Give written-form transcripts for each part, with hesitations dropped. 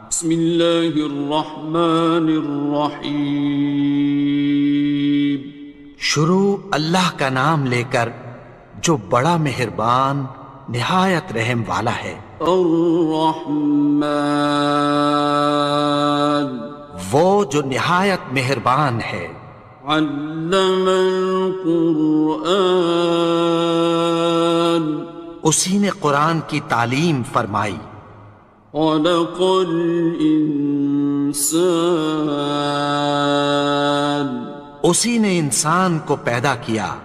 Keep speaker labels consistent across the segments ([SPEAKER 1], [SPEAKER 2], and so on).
[SPEAKER 1] بسم اللہ الرحمن الرحیم۔
[SPEAKER 2] شروع اللہ کا نام لے کر جو بڑا مہربان نہایت رحم والا ہے۔
[SPEAKER 1] الرحمن،
[SPEAKER 2] وہ جو نہایت مہربان ہے۔
[SPEAKER 1] علم القرآن،
[SPEAKER 2] اسی نے قرآن کی تعلیم فرمائی۔
[SPEAKER 1] خلق الانسان،
[SPEAKER 2] اسی نے انسان کو پیدا کیا۔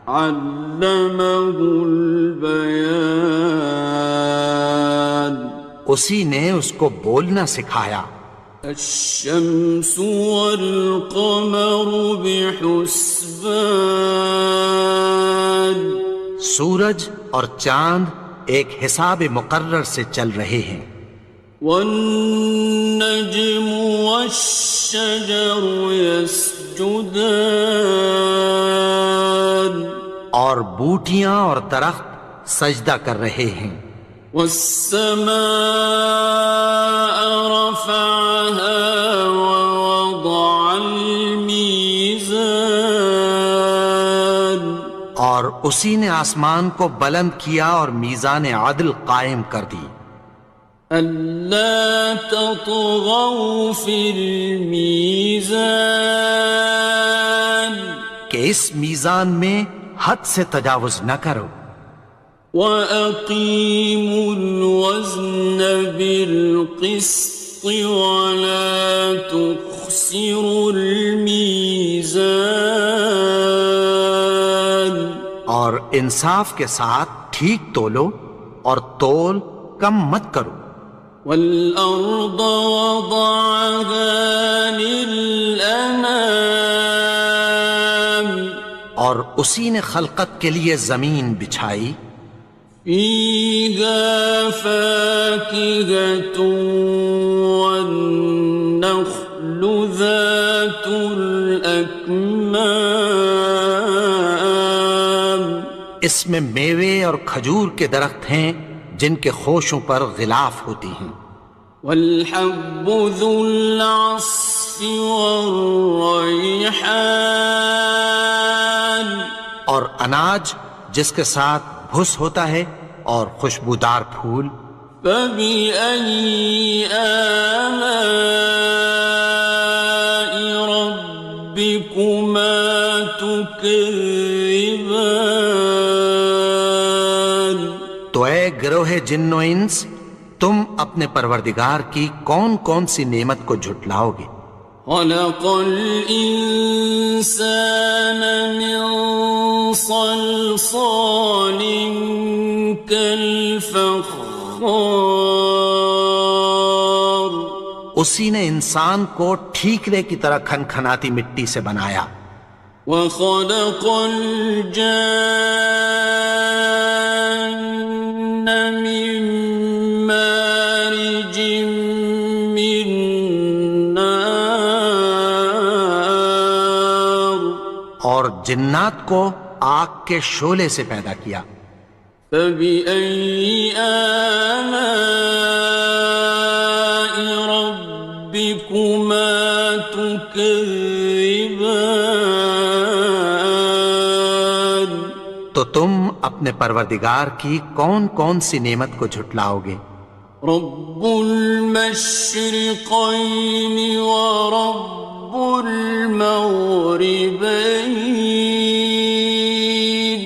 [SPEAKER 1] علمہ البیان،
[SPEAKER 2] اسی نے اس کو بولنا سکھایا۔
[SPEAKER 1] الشمس والقمر بحسبان،
[SPEAKER 2] سورج اور چاند ایک حساب مقرر سے چل رہے ہیں۔
[SPEAKER 1] والنجم والشجر يسجدان،
[SPEAKER 2] اور بوٹیاں اور درخت سجدہ کر رہے ہیں۔
[SPEAKER 1] والسماء رفعها ووضع الميزان،
[SPEAKER 2] اور اسی نے آسمان کو بلند کیا اور میزان عدل قائم کر دی۔
[SPEAKER 1] ألا تطغوا في الميزان،
[SPEAKER 2] کہ اس میزان میں حد سے تجاوز نہ کرو۔
[SPEAKER 1] وَأَقِيمُوا الْوَزْنَ بِالْقِسْطِ وَلَا تُخْسِرُوا الْمِيزَانَ،
[SPEAKER 2] اور انصاف کے ساتھ ٹھیک تولو اور تول کم مت کرو۔
[SPEAKER 1] وَالْأَرْضَ وَضَعَهَا لِلْأَنَامِ،
[SPEAKER 2] اور اسی نے خلقت کے لیے زمین بچھائی۔
[SPEAKER 1] فِيهَا فَاكِهَةٌ وَالنَّخْلُ ذَاتُ الْأَكْمَامِ،
[SPEAKER 2] اس میں میوے اور کھجور کے درخت ہیں جن کے خوشوں پر غلاف ہوتی ہیں۔
[SPEAKER 1] وَالْحَبُّ ذُو الْعَصْفِ وَالرَّيْحَانِ،
[SPEAKER 2] اور اناج جس کے ساتھ بھس ہوتا ہے اور خوشبودار پھول۔
[SPEAKER 1] فَبِأَيِّ آلَاءِ رَبِّكُمَا تُكَذِّبَانِ،
[SPEAKER 2] تو اے گروہ جن و انس، تم اپنے پروردگار کی کون کون سی نعمت کو جھٹلاؤ گے؟
[SPEAKER 1] خَلَقَ الْإِنسَانَ مِنْ صَلْصَالٍ كَالْفَخَّارِ،
[SPEAKER 2] اسی نے انسان کو ٹھیکرے کی طرح کھنکھناتی مٹی سے بنایا۔
[SPEAKER 1] وَخَلَقَ الْجَانَّ مِن مَّارِجٍ مِّن نَّارٍ،
[SPEAKER 2] اور جنات کو آگ کے شعلے سے پیدا کیا۔
[SPEAKER 1] فَبِأَيِّ آلَاءِ رَبِّكُمَا تُكَذِّبَانِ،
[SPEAKER 2] تو تم اپنے پروردگار کی کون کون سی نعمت کو جھٹلاؤ گے؟
[SPEAKER 1] رب المشرقين ورب المغربين،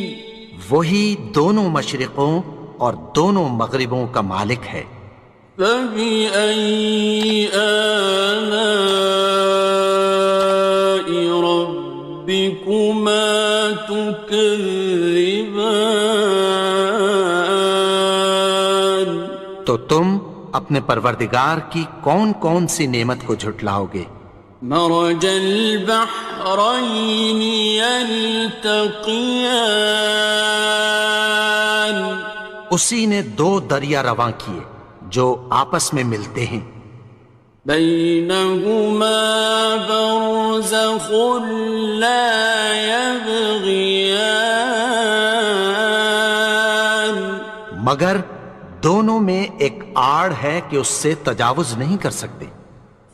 [SPEAKER 2] وہی دونوں مشرقوں اور دونوں مغربوں کا مالک ہے۔
[SPEAKER 1] فَبِأَيِّ آلَاءِ رَبِّكُمَا تُكَذِّبَانِ،
[SPEAKER 2] تو تم اپنے پروردگار کی کون کون سی نعمت کو جھٹلاؤ گے؟
[SPEAKER 1] مرج البحرين يلتقيان،
[SPEAKER 2] اسی نے دو دریا رواں کیے جو آپس میں ملتے ہیں۔
[SPEAKER 1] بينهما برزخ لا يبغيان،
[SPEAKER 2] مگر دونوں میں ایک آڑ ہے کہ اس سے تجاوز نہیں کر سکتے۔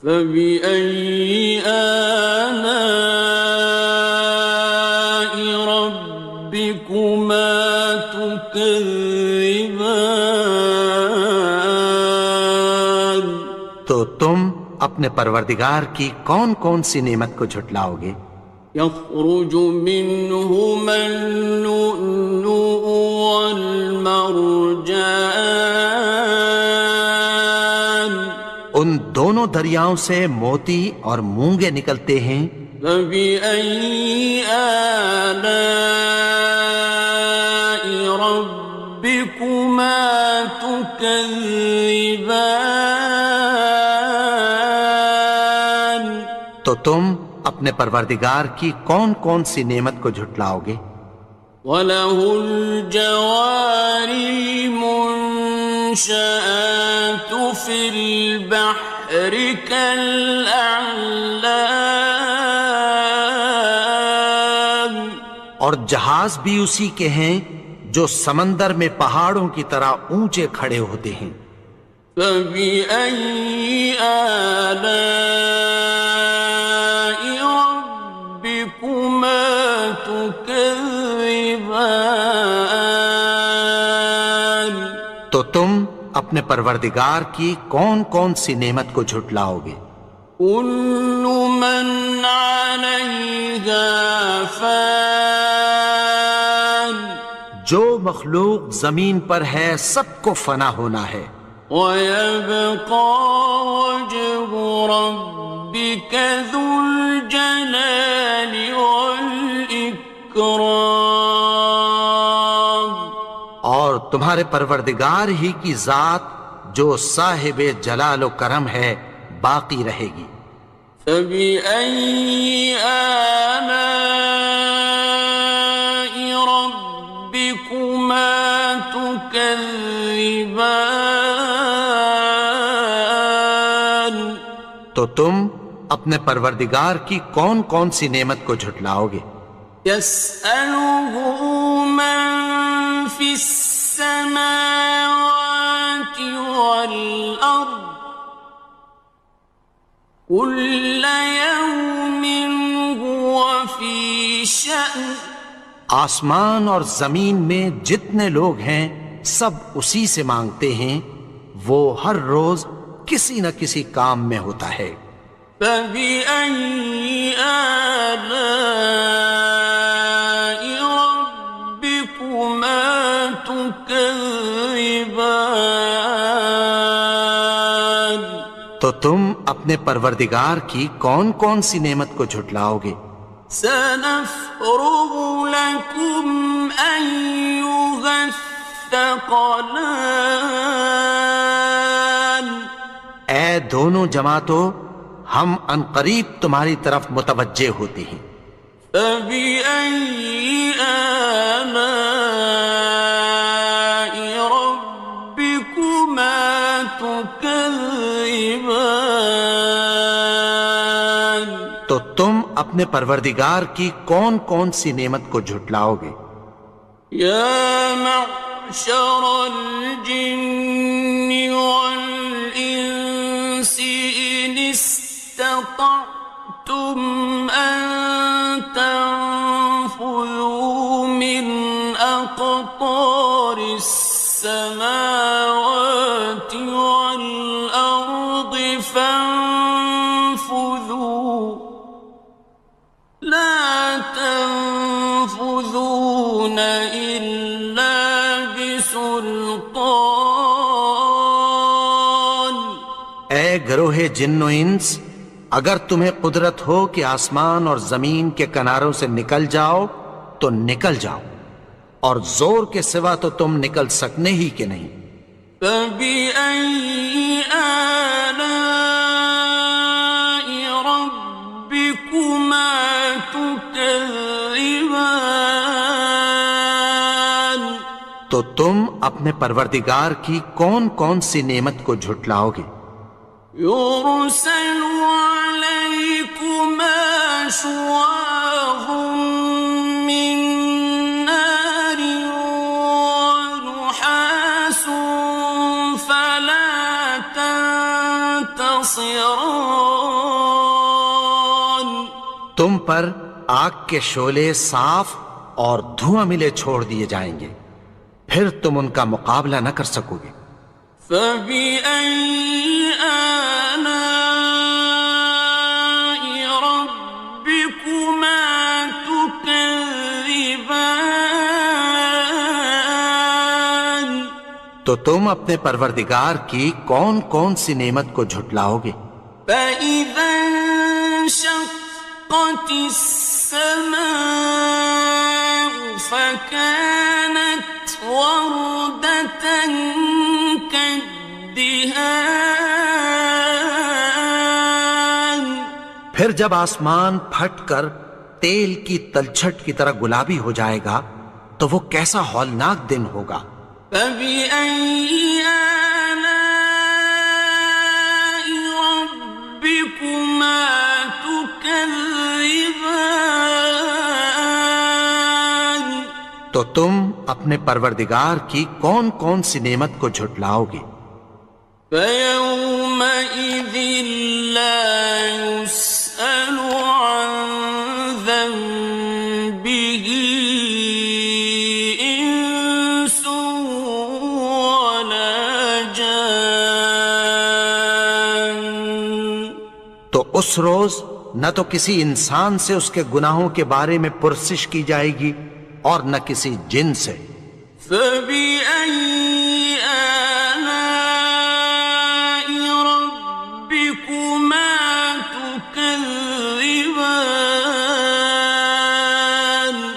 [SPEAKER 1] فبأي آلاء ربكما تكذبان؟
[SPEAKER 2] تو تم اپنے پروردگار کی کون کون سی نعمت کو جھٹلاؤ گے؟
[SPEAKER 1] يخرج منهما اللؤلؤ والمرجان
[SPEAKER 2] ان دونوں دریاؤں سے موتی اور مونگے نکلتے ہیں۔
[SPEAKER 1] فبأي آلاء ربكما تكذبان؟
[SPEAKER 2] تو تم اپنے پروردگار کی کون کون سی نعمت کو جھٹلاؤ گے؟
[SPEAKER 1] وَلَهُ الْجَوَارِ الْمُنشَآتُ فِي الْبَحْرِ كَالْأَعْلَامِ،
[SPEAKER 2] اور جہاز بھی اسی کے ہیں جو سمندر میں پہاڑوں کی طرح اونچے کھڑے ہوتے ہیں۔
[SPEAKER 1] فَبِأَيِّ آلَاءِ رَبِّكُمَا تُكَذِّبَانِ؟
[SPEAKER 2] تو تم اپنے پروردگار کی کون کون سی نعمت کو جھٹلاؤ گے؟
[SPEAKER 1] كُلُّ مَنْ عَلَيْهَا فَانٍ،
[SPEAKER 2] جو مخلوق زمین پر ہے سب کو فنا ہونا ہے۔
[SPEAKER 1] وَيَبْقَى وَجْهُ رَبِّكَ ذُو الْجَلَالِ وَالْإِكْرَامِ،
[SPEAKER 2] اور تمہارے پروردگار ہی کی ذات جو صاحب جلال و کرم ہے باقی رہے گی۔
[SPEAKER 1] فَبِأَيِّ آلَاءِ رَبِّكُمَا تُكَذِّبَانِ؟
[SPEAKER 2] تو تم اپنے پروردگار کی کون کون سی نعمت کو جھٹلاؤ گے؟
[SPEAKER 1] يَسْأَلُهُ مَن فِي السَّمَاوَاتِ وَالْأَرْضِ كُلَّ يَوْمٍ هُوَ فِي شَأْنٍ،
[SPEAKER 2] آسمان اور زمین میں جتنے لوگ ہیں سب اسی سے مانگتے ہیں، وہ ہر روز کسی نہ کسی کام میں ہوتا ہے۔
[SPEAKER 1] فَبِأَيِّ آلَاءِ رَبِّكُمَا تُكَذِّبَانِ؟
[SPEAKER 2] تو تم اپنے پروردگار کی کون کون سی نعمت کو جھٹلاؤ گے؟
[SPEAKER 1] سَنَفْرُغُ لَكُمْ أَيُّهَ الثَّقَلَانِ،
[SPEAKER 2] اے دونوں جماعتوں، ہم عنقریب تمہاری طرف متوجہ ہوتے ہیں۔
[SPEAKER 1] فَبِأَيِّ آلَاءِ رَبِّكُمَا تُكَذِّبَانِ؟
[SPEAKER 2] تو تم اپنے پروردگار کی کون کون سی نعمت کو جھٹلاؤ گے؟
[SPEAKER 1] يَا مَعْشَرَ الْجِنِّ وَالْإِنسِ إِنِ اسْتَطَعْتُمْ أَن تَنفُذُوا مِنْ أَقْطَارِ السَّمَاوَاتِ وَالْأَرْضِ فَانفُذُوا، لَا تَنفُذُونَ إِلَّا بِسُلْطَانٍ۔
[SPEAKER 2] اے گروہ جن و انس، اگر تمہیں قدرت ہو کہ آسمان اور زمین کے کناروں سے نکل جاؤ تو نکل جاؤ، اور زور کے سوا تو تم نکل سکنے ہی کہ نہیں۔
[SPEAKER 1] فَبِأَيِّ آلَاءِ رَبِّكُمَا تُكَذِّبَانِ؟
[SPEAKER 2] تو تم اپنے پروردگار کی کون کون سی نعمت کو جھٹلاؤ گے؟
[SPEAKER 1] يُرْسَلُ عَلَيْكُمَا شُوَاظٌ مِّن نَّارٍ وَنُحَاسٌ خاصران.
[SPEAKER 2] تم پر آگ کے شعلے صاف اور دھواں ملے چھوڑ دیے جائیں گے، پھر تم ان کا مقابلہ نہ کر سکو گے۔
[SPEAKER 1] فبأي آلاء ربكما تكذبان.
[SPEAKER 2] تو تم اپنے پروردگار کی کون کون سی نعمت کو جھٹلاؤ گے؟
[SPEAKER 1] فإذا انشقت السماء فكانت وردة كالدهان.
[SPEAKER 2] پھر جب آسمان پھٹ کر تیل کی تلچھٹ کی طرح گلابی ہو جائے گا تو وہ کیسا ہولناک دن ہوگا۔
[SPEAKER 1] فبأي آلاء ربكما تكذبان.
[SPEAKER 2] تو تم اپنے پروردگار کی کون کون سی نعمت کو جھٹلاؤ گے؟
[SPEAKER 1] فيومئذ لا يسأل عن ذنبه إنس ولا جان.
[SPEAKER 2] تو اس روز نہ تو کسی انسان سے اس کے گناہوں کے بارے میں پرسش کی جائے گی اور نہ کسی جن سے۔
[SPEAKER 1] فبأي آلاء ربكما تكذبان.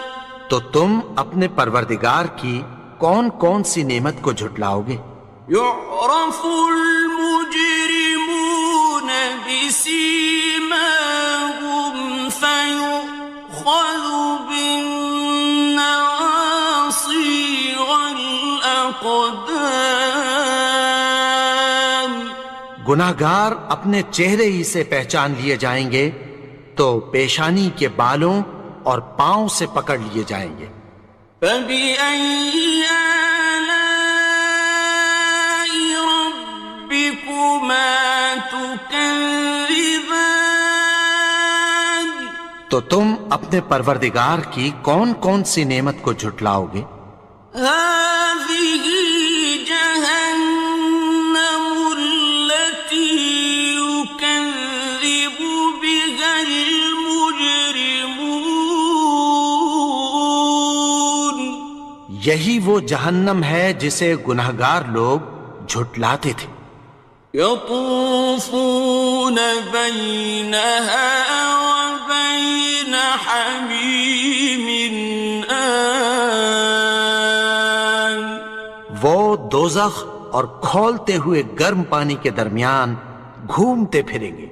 [SPEAKER 2] تو تم اپنے پروردگار کی کون کون سی نعمت کو جھٹلاؤ گے؟
[SPEAKER 1] يعرف المجرمون بسيماهم فيؤخذ بالنواصي والأقدام.
[SPEAKER 2] گناہگار اپنے چہرے ہی سے پہچان لیے جائیں گے تو پیشانی کے بالوں اور پاؤں سے پکڑ لیے جائیں گے۔
[SPEAKER 1] فبأي آلاء ربكما تكذبان.
[SPEAKER 2] تو تم اپنے پروردگار کی کون کون سی نعمت کو جھٹلاؤ گے؟
[SPEAKER 1] هذه جهنم التي يكذب بها المجرمون.
[SPEAKER 2] یہی وہ جہنم ہے جسے گناہگار لوگ جھٹلاتے تھے۔
[SPEAKER 1] يطوفون بينها وبين حميم آن.
[SPEAKER 2] وہ دوزخ اور کھولتے ہوئے گرم پانی کے درمیان گھومتے پھریں گے۔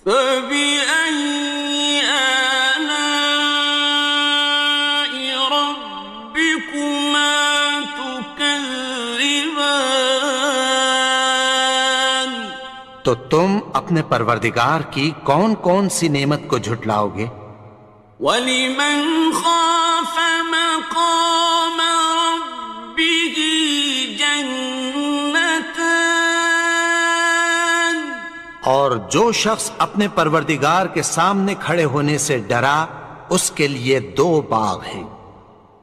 [SPEAKER 1] فبأي آلاء ربكما تكذبان.
[SPEAKER 2] تو تم اپنے پروردگار کی کون کون سی نعمت کو جھٹلاؤ گے؟
[SPEAKER 1] وَلِمَنْ خَافَ مَقَامَ رَبِّهِ جَنَّتَانِ.
[SPEAKER 2] اور جو شخص اپنے پروردگار کے سامنے کھڑے ہونے سے ڈرا اس کے لیے دو باغ ہیں۔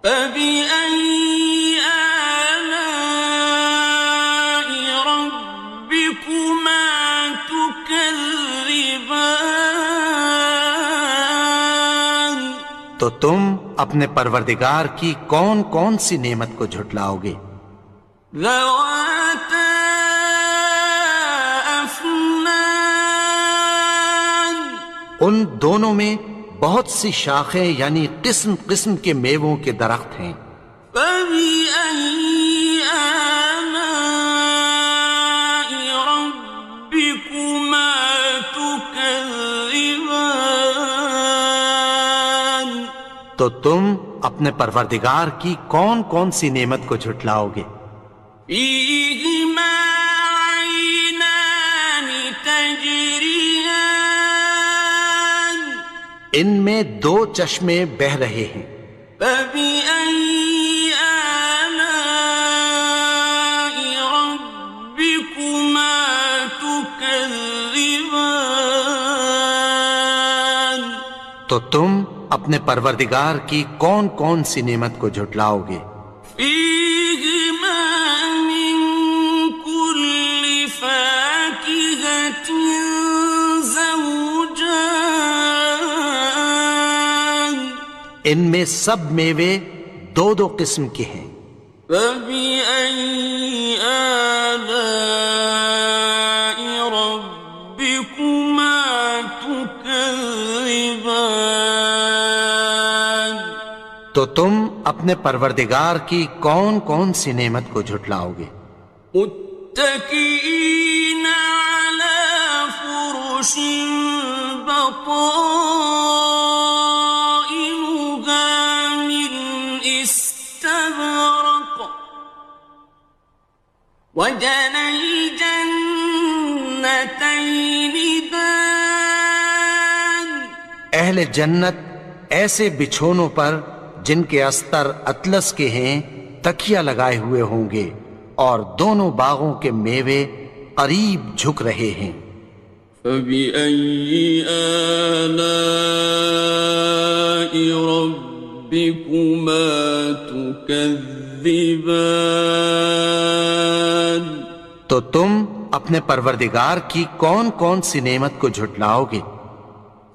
[SPEAKER 1] فَبِأَيِّ آلَاءِ رَبِّكُمَا تُكَذِّبَانِ.
[SPEAKER 2] تو تم اپنے پروردگار کی کون کون سی نعمت کو جھٹلاؤ گے؟
[SPEAKER 1] ذَوَاتَا أَفْنَانٍ.
[SPEAKER 2] ان دونوں میں بہت سی شاخیں یعنی قسم قسم کے میووں کے درخت ہیں۔
[SPEAKER 1] فَبِأَيِّ آلَاءِ رَبِّكُمَا تُكَذِّبَانِ.
[SPEAKER 2] تو تم اپنے پروردگار کی کون کون سی نعمت کو جھٹلاؤ گے؟
[SPEAKER 1] فِيهِمَا عَيْنَانِ تَجْرِيَانِ.
[SPEAKER 2] ان میں دو چشمے بہہ رہے ہیں۔
[SPEAKER 1] فَبِأَيِّ آلَاءِ رَبِّكُمَا تُكَذِّبَانِ. تكذبان
[SPEAKER 2] تو تم اپنے پروردگار کی کون کون سی نعمت کو جھٹلاؤ گے؟
[SPEAKER 1] فيهما من كل فاكهة زوجان
[SPEAKER 2] ان میں سب میوے دو دو قسم کے ہیں۔
[SPEAKER 1] فبأي آلاء ربكما تكذبان
[SPEAKER 2] تو تم اپنے پروردگار کی کون کون سی نعمت کو جھٹلاؤ گے؟
[SPEAKER 1] متكئين على فرش بطائنها من استبرق وجنى الجنتين دان
[SPEAKER 2] اہل جنت ایسے بچھونوں پر جن کے استر اطلس کے ہیں تکیہ لگائے ہوئے ہوں گے، اور دونوں باغوں کے میوے قریب جھک رہے ہیں۔
[SPEAKER 1] فبأي آلاء ربكما تكذبان
[SPEAKER 2] تو تم اپنے پروردگار کی کون کون سی نعمت کو جھٹلاؤ گے؟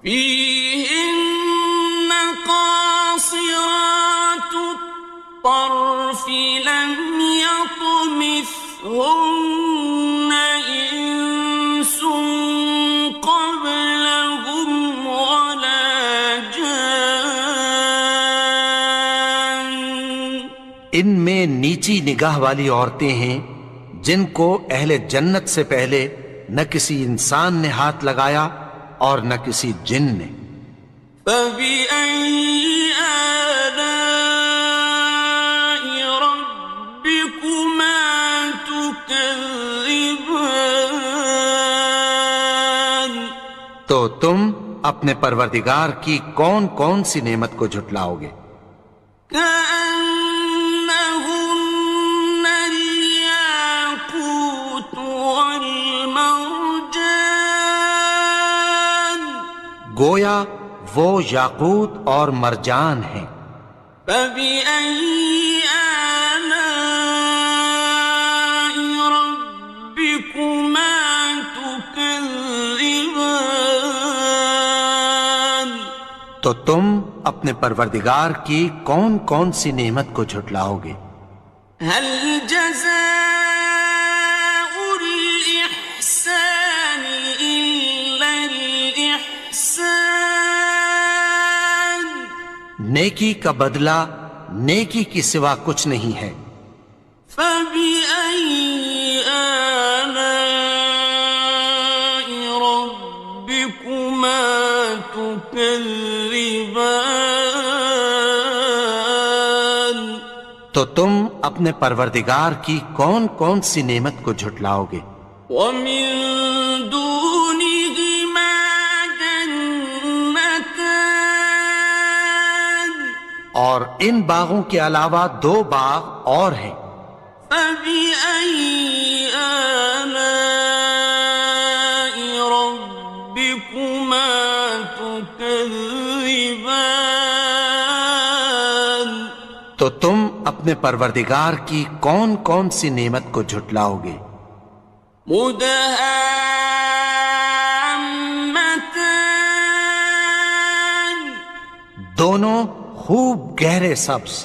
[SPEAKER 1] فيهن قاصرات الطرف لم يطمثهن إنس قبلهم ولا جان
[SPEAKER 2] ان میں نیچی نگاہ والی عورتیں ہیں جن کو اہل جنت سے پہلے نہ کسی انسان نے ہاتھ لگایا اور نہ کسی جن نے۔
[SPEAKER 1] فبأي آلاء ربكما تكذبان
[SPEAKER 2] تو تم اپنے پروردگار کی کون کون سی نعمت کو جھٹلاؤ گے؟
[SPEAKER 1] كأنهن الياقوت والمرجان
[SPEAKER 2] گویا وہ یاقوت اور مرجان ہیں۔
[SPEAKER 1] فبأي آلاء ربكما تكذبان
[SPEAKER 2] تو تم اپنے پروردگار کی کون کون سی نعمت کو جھٹلاؤ گے؟
[SPEAKER 1] هل جزاء الإحسان إلا الإحسان
[SPEAKER 2] نیکی کا بدلہ نیکی کی سوا کچھ نہیں ہے۔
[SPEAKER 1] فبأي آلاء ربكما تكذبان
[SPEAKER 2] تو تم اپنے پروردگار کی کون کون سی نعمت کو جھٹلاؤ گے؟
[SPEAKER 1] ومن دونهما جنتان
[SPEAKER 2] اور ان باغوں کے علاوہ دو باغ اور ہیں۔
[SPEAKER 1] فبأي آلاء ربكما تكذبان
[SPEAKER 2] تو تم اپنے پروردگار کی کون کون سی نعمت کو جھٹلاؤ گے؟
[SPEAKER 1] مدهامتان
[SPEAKER 2] دونوں خوب گہرے سبز۔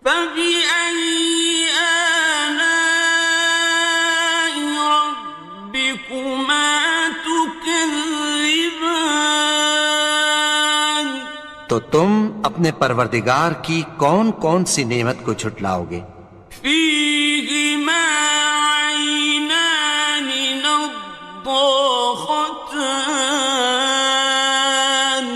[SPEAKER 1] فبأي آلاء ربكما تكذبان
[SPEAKER 2] تو تم اپنے پروردگار کی کون کون سی نعمت کو جھٹلاؤ گے؟
[SPEAKER 1] فيهما عينان نضاختان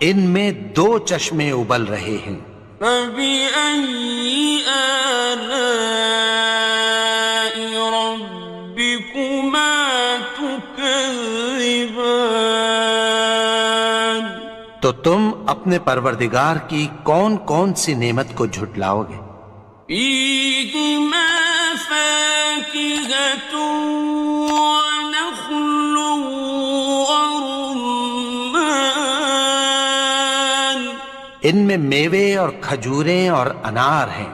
[SPEAKER 2] ان میں دو چشمے ابل رہے ہیں۔
[SPEAKER 1] فبأي آلاء ربكما تكذبان
[SPEAKER 2] تو تم اپنے پروردگار کی کون کون سی نعمت کو جھٹلاؤ گے؟
[SPEAKER 1] فيهما فاكهة ونخل
[SPEAKER 2] ان میں میوے اور کھجوریں اور انار ہیں۔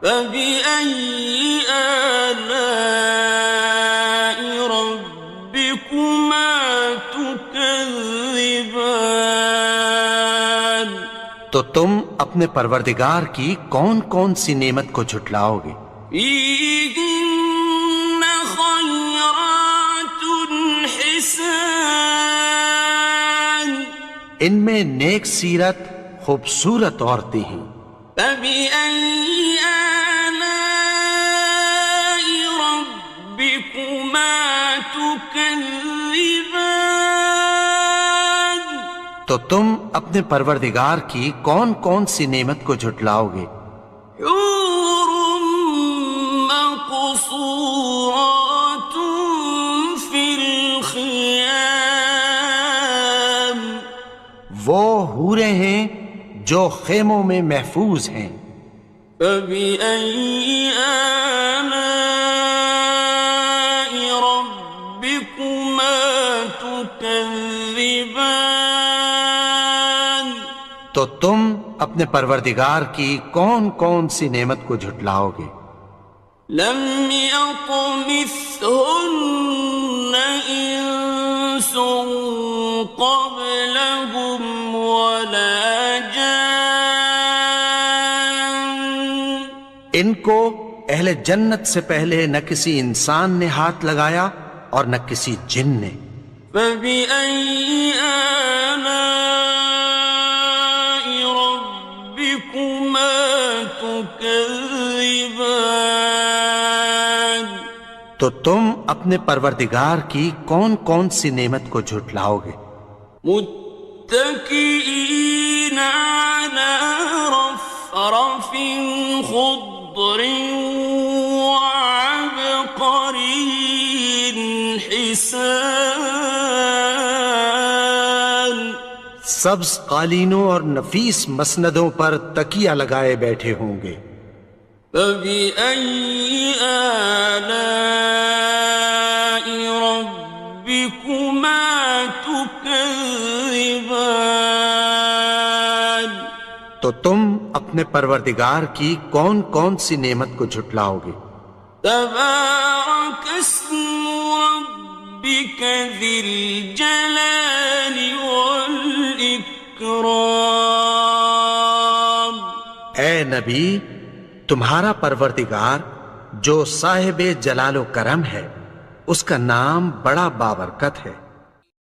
[SPEAKER 1] فبأي آلاء ربكما تكذبان؟
[SPEAKER 2] تو تم اپنے پروردگار کی کون کون سی نعمت کو جھٹلاؤ گے؟
[SPEAKER 1] فيهن خيرات حسان،
[SPEAKER 2] ان میں نیک سیرت خوبصورت عورتیں ہیں۔
[SPEAKER 1] فبأي آلاء ربكما تكذبان؟
[SPEAKER 2] تو تم اپنے پروردگار کی کون کون سی نعمت کو جھٹلاؤ گے؟
[SPEAKER 1] حور مقصورات في الخيام،
[SPEAKER 2] وہ حوریں ہیں جو خیموں میں محفوظ ہیں۔
[SPEAKER 1] فبأي آلاء ربكما تكذبان؟
[SPEAKER 2] تو تم اپنے پروردگار کی کون کون سی نعمت کو جھٹلاؤ گے؟
[SPEAKER 1] لم يطمثهن إنس قبلهم ولا جان،
[SPEAKER 2] ان کو اہل جنت سے پہلے نہ کسی انسان نے ہاتھ لگایا اور نہ کسی جن نے۔
[SPEAKER 1] فبأي آلاء ربكما تكذبان؟
[SPEAKER 2] تو تم اپنے پروردگار کی کون کون سی نعمت کو جھٹلاؤ گے؟
[SPEAKER 1] متكئين على رفرف خضر وعبقري حسان،
[SPEAKER 2] سبز قالینوں اور نفیس مسندوں پر تکیہ لگائے بیٹھے ہوں گے۔
[SPEAKER 1] فبأي آلاء ربكما تكذبان؟
[SPEAKER 2] تو تم اپنے پروردگار کی کون کون سی نعمت کو جھٹلاؤ گے؟
[SPEAKER 1] تبارك اسم ربك ذي الجلال والإكرام۔
[SPEAKER 2] اے نبی، تمہارا پروردگار جو صاحب جلال و کرم ہے، اس کا نام بڑا بابرکت ہے۔